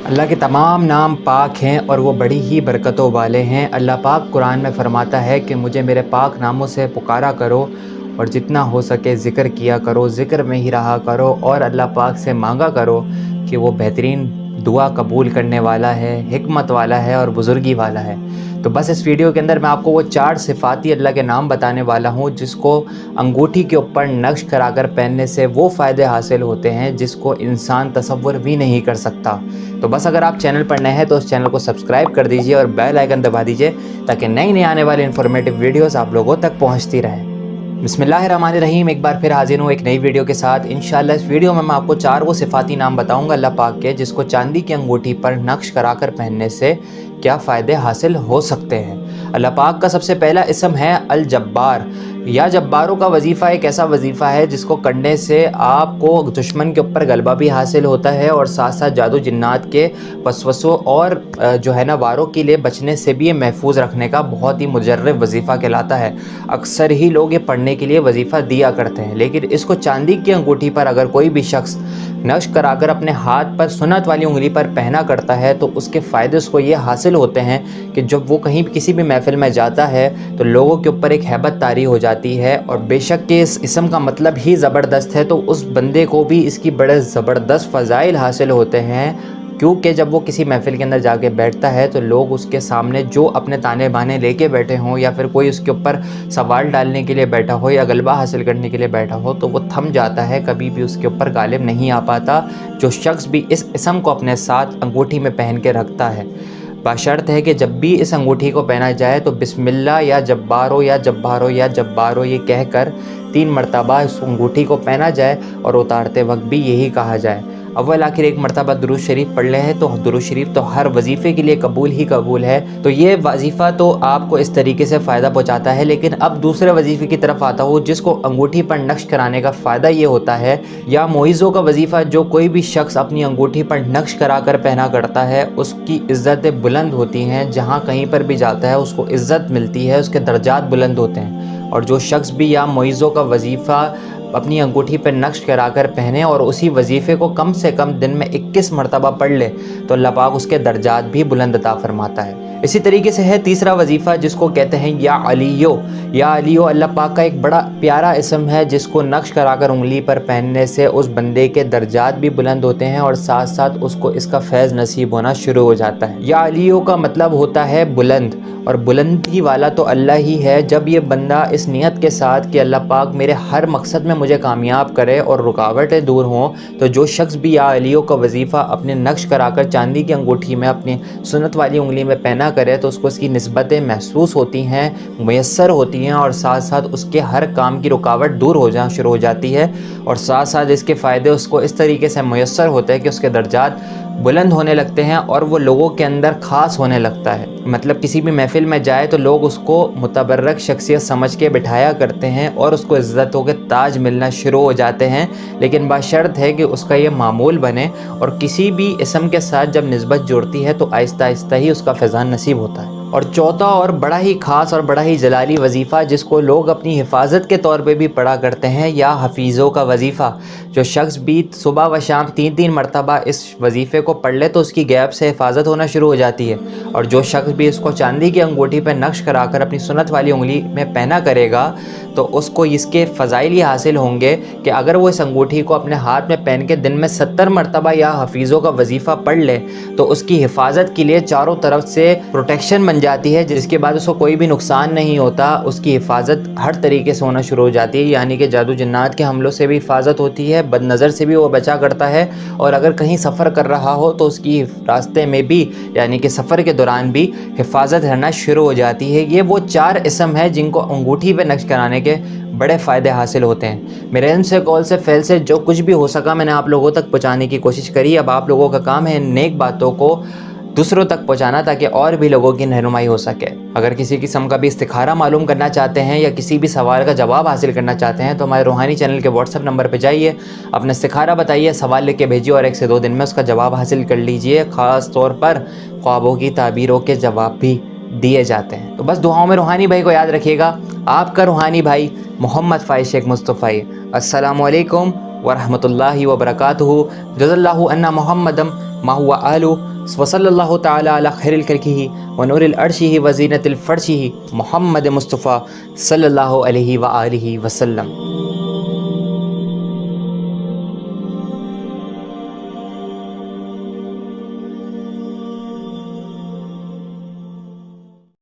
اللہ کے تمام نام پاک ہیں اور وہ بڑی ہی برکتوں والے ہیں۔ اللہ پاک قرآن میں فرماتا ہے کہ مجھے میرے پاک ناموں سے پکارا کرو اور جتنا ہو سکے ذکر کیا کرو، ذکر میں ہی رہا کرو اور اللہ پاک سے مانگا کرو کہ وہ بہترین دعا قبول کرنے والا ہے، حکمت والا ہے اور بزرگی والا ہے۔ تو بس اس ویڈیو کے اندر میں آپ کو وہ 4 صفاتی اللہ کے نام بتانے والا ہوں جس کو انگوٹھی کے اوپر نقش کرا کر پہننے سے وہ فائدے حاصل ہوتے ہیں جس کو انسان تصور بھی نہیں کر سکتا۔ تو بس اگر آپ چینل پر نئے ہیں تو اس چینل کو سبسکرائب کر دیجئے اور بیل آئیکن دبا دیجئے تاکہ نئی آنے والی انفارمیٹیو ویڈیوز آپ لوگوں تک پہنچتی رہیں۔ بسم اللہ الرحمن الرحیم، ایک بار پھر حاضر ہوں ایک نئی ویڈیو کے ساتھ۔ انشاءاللہ اس ویڈیو میں آپ کو 4 وہ صفاتی نام بتاؤں گا اللہ پاک کے جس کو چاندی کی انگوٹھی پر نقش کرا کر پہننے سے کیا فائدے حاصل ہو سکتے ہیں۔ اللہ پاک کا سب سے پہلا اسم ہے الجبار۔ یا جباروں کا وظیفہ ایک ایسا وظیفہ ہے جس کو کرنے سے آپ کو دشمن کے اوپر غلبہ بھی حاصل ہوتا ہے اور ساتھ ساتھ جادو جنات کے وسوسوں اور واروں کے لیے بچنے سے بھی یہ محفوظ رکھنے کا بہت ہی مجرب وظیفہ کہلاتا ہے۔ اکثر ہی لوگ یہ پڑھنے کے لیے وظیفہ دیا کرتے ہیں، لیکن اس کو چاندی کی انگوٹھی پر اگر کوئی بھی شخص نقش کرا کر اپنے ہاتھ پر سنت والی انگلی پر پہنا کرتا ہے تو اس کے فائدے اس کو یہ حاصل ہوتے ہیں کہ جب وہ کہیں کسی بھی محفل میں جاتا ہے تو لوگوں کے اوپر ایک ہیبت طاری ہو جاتی ہے، اور بے شک کہ اس اسم کا مطلب ہی زبردست ہے تو اس بندے کو بھی اس کی بڑے زبردست فضائل حاصل ہوتے ہیں، کیونکہ جب وہ کسی محفل کے اندر جا کے بیٹھتا ہے تو لوگ اس کے سامنے جو اپنے تانے بانے لے کے بیٹھے ہوں یا پھر کوئی اس کے اوپر سوال ڈالنے کے لیے بیٹھا ہو یا غلبہ حاصل کرنے کے لیے بیٹھا ہو تو وہ تھم جاتا ہے، کبھی بھی اس کے اوپر غالب نہیں آ پاتا۔ جو شخص بھی اس اسم کو اپنے ساتھ انگوٹھی میں پہن کے رکھتا ہے، بشرط ہے کہ جب بھی اس انگوٹھی کو پہنا جائے تو بسم اللہ یا جبارو یا جبارو یا جبارو یہ کہہ کر 3 مرتبہ اس انگوٹھی کو پہنا جائے اور اتارتے وقت بھی یہی کہا جائے۔ اول آخر ایک مرتبہ درود شریف پڑھ لے ہے تو درود شریف تو ہر وظیفے کے لیے قبول ہی قبول ہے۔ تو یہ وظیفہ تو آپ کو اس طریقے سے فائدہ پہنچاتا ہے، لیکن اب دوسرے وظیفے کی طرف آتا ہوں جس کو انگوٹھی پر نقش کرانے کا فائدہ یہ ہوتا ہے، یا معیزوں کا وظیفہ جو کوئی بھی شخص اپنی انگوٹھی پر نقش کرا کر پہنا کرتا ہے اس کی عزتیں بلند ہوتی ہیں، جہاں کہیں پر بھی جاتا ہے اس کو عزت ملتی ہے، اس کے درجات بلند ہوتے ہیں۔ اور جو شخص بھی یا معیزوں کا وظیفہ اپنی انگوٹھی پر نقش کرا کر پہنے اور اسی وظیفے کو کم سے کم دن میں 21 مرتبہ پڑھ لے تو اللہ پاک اس کے درجات بھی بلند عطا فرماتا ہے۔ اسی طریقے سے ہے تیسرا وظیفہ جس کو کہتے ہیں یا علیو۔ یا علیو اللہ پاک کا ایک بڑا پیارا اسم ہے جس کو نقش کرا کر انگلی پر پہننے سے اس بندے کے درجات بھی بلند ہوتے ہیں اور ساتھ ساتھ اس کو اس کا فیض نصیب ہونا شروع ہو جاتا ہے۔ یا علیو کا مطلب ہوتا ہے بلند، اور بلندی والا تو اللہ ہی ہے۔ جب یہ بندہ اس نیت کے ساتھ کہ اللہ پاک میرے ہر مقصد میں مجھے کامیاب کرے اور رکاوٹیں دور ہوں، تو جو شخص بھی یا علیو کا وظیفہ اپنے نقش کرا کر چاندی کی انگوٹھی میں اپنی سنت والی انگلی میں پہنا کرے تو اس کو اس کی نسبتیں محسوس ہوتی ہیں، میسر ہوتی ہیں، اور ساتھ ساتھ اس کے ہر کام کی رکاوٹ دور ہو جانا شروع ہو جاتی ہے، اور ساتھ ساتھ اس کے فائدے اس کو اس طریقے سے میسر ہوتے ہیں کہ اس کے درجات بلند ہونے لگتے ہیں اور وہ لوگوں کے اندر خاص ہونے لگتا ہے۔ مطلب کسی بھی محفل میں جائے تو لوگ اس کو متبرک شخصیت سمجھ کے بٹھایا کرتے ہیں اور اس کو عزتوں کے تاج ملنا شروع ہو جاتے ہیں، لیکن بشرط ہے کہ اس کا یہ معمول بنے، اور کسی بھی اسم کے ساتھ جب نسبت جوڑتی ہے تو آہستہ آہستہ ہی اس کا فیضان نصیب ہوتا ہے۔ اور چوتھا اور بڑا ہی خاص اور بڑا ہی جلالی وظیفہ جس کو لوگ اپنی حفاظت کے طور پہ بھی پڑھا کرتے ہیں، یا حفیظوں کا وظیفہ۔ جو شخص بھی صبح و شام 3 مرتبہ اس وظیفے کو پڑھ لے تو اس کی غیب سے حفاظت ہونا شروع ہو جاتی ہے، اور جو شخص بھی اس کو چاندی کی انگوٹھی پہ نقش کرا کر اپنی سنت والی انگلی میں پہنا کرے گا تو اس کو اس کے فضائل یہ حاصل ہوں گے کہ اگر وہ اس انگوٹھی کو اپنے ہاتھ میں پہن کے دن میں 70 مرتبہ یا حفیظوں کا وظیفہ پڑھ لے تو اس کی حفاظت کے لیے چاروں طرف سے پروٹیکشن بن جاتی ہے، جس کے بعد اس کو کوئی بھی نقصان نہیں ہوتا، اس کی حفاظت ہر طریقے سے ہونا شروع ہو جاتی ہے، یعنی کہ جادو جنات کے حملوں سے بھی حفاظت ہوتی ہے، بد نظر سے بھی وہ بچا کرتا ہے، اور اگر کہیں سفر کر رہا ہو تو اس کی راستے میں بھی یعنی کہ سفر کے دوران بھی حفاظت رہنا شروع ہو جاتی ہے۔ یہ وہ 4 اسم ہیں جن کو انگوٹھی پہ نقش کرانے کے بڑے فائدے حاصل ہوتے ہیں۔ میرے علم سے قول سے فعل سے جو کچھ بھی ہو سکا میں نے آپ لوگوں تک پہنچانے کی کوشش کری۔ اب آپ لوگوں کا کام ہے نیک باتوں کو دوسروں تک پہنچانا تاکہ اور بھی لوگوں کی رہنمائی ہو سکے۔ اگر کسی قسم کا بھی استخارہ معلوم کرنا چاہتے ہیں یا کسی بھی سوال کا جواب حاصل کرنا چاہتے ہیں تو ہمارے روحانی چینل کے واٹس ایپ نمبر پہ جائیے، اپنا استخارہ بتائیے، سوال لکھ کے بھیجیے اور 1 سے 2 دن میں اس کا جواب حاصل کر لیجئے۔ خاص طور پر خوابوں کی تعبیروں کے جواب بھی دیے جاتے ہیں۔ تو بس دعاؤں میں روحانی بھائی کو یاد رکھیے گا۔ آپ کا روحانی بھائی محمد فائز شیخ مصطفی۔ السلام علیکم ورحمۃ اللہ وبرکاتہ۔ جزا اللہ عنا محمدم ما هو آلو وصلی اللہ تعالی علی خیر الکلکہ ونور العرشہ وزینت الفرشہ محمد مصطفیٰ صلی اللہ علیہ وآلہ وسلم۔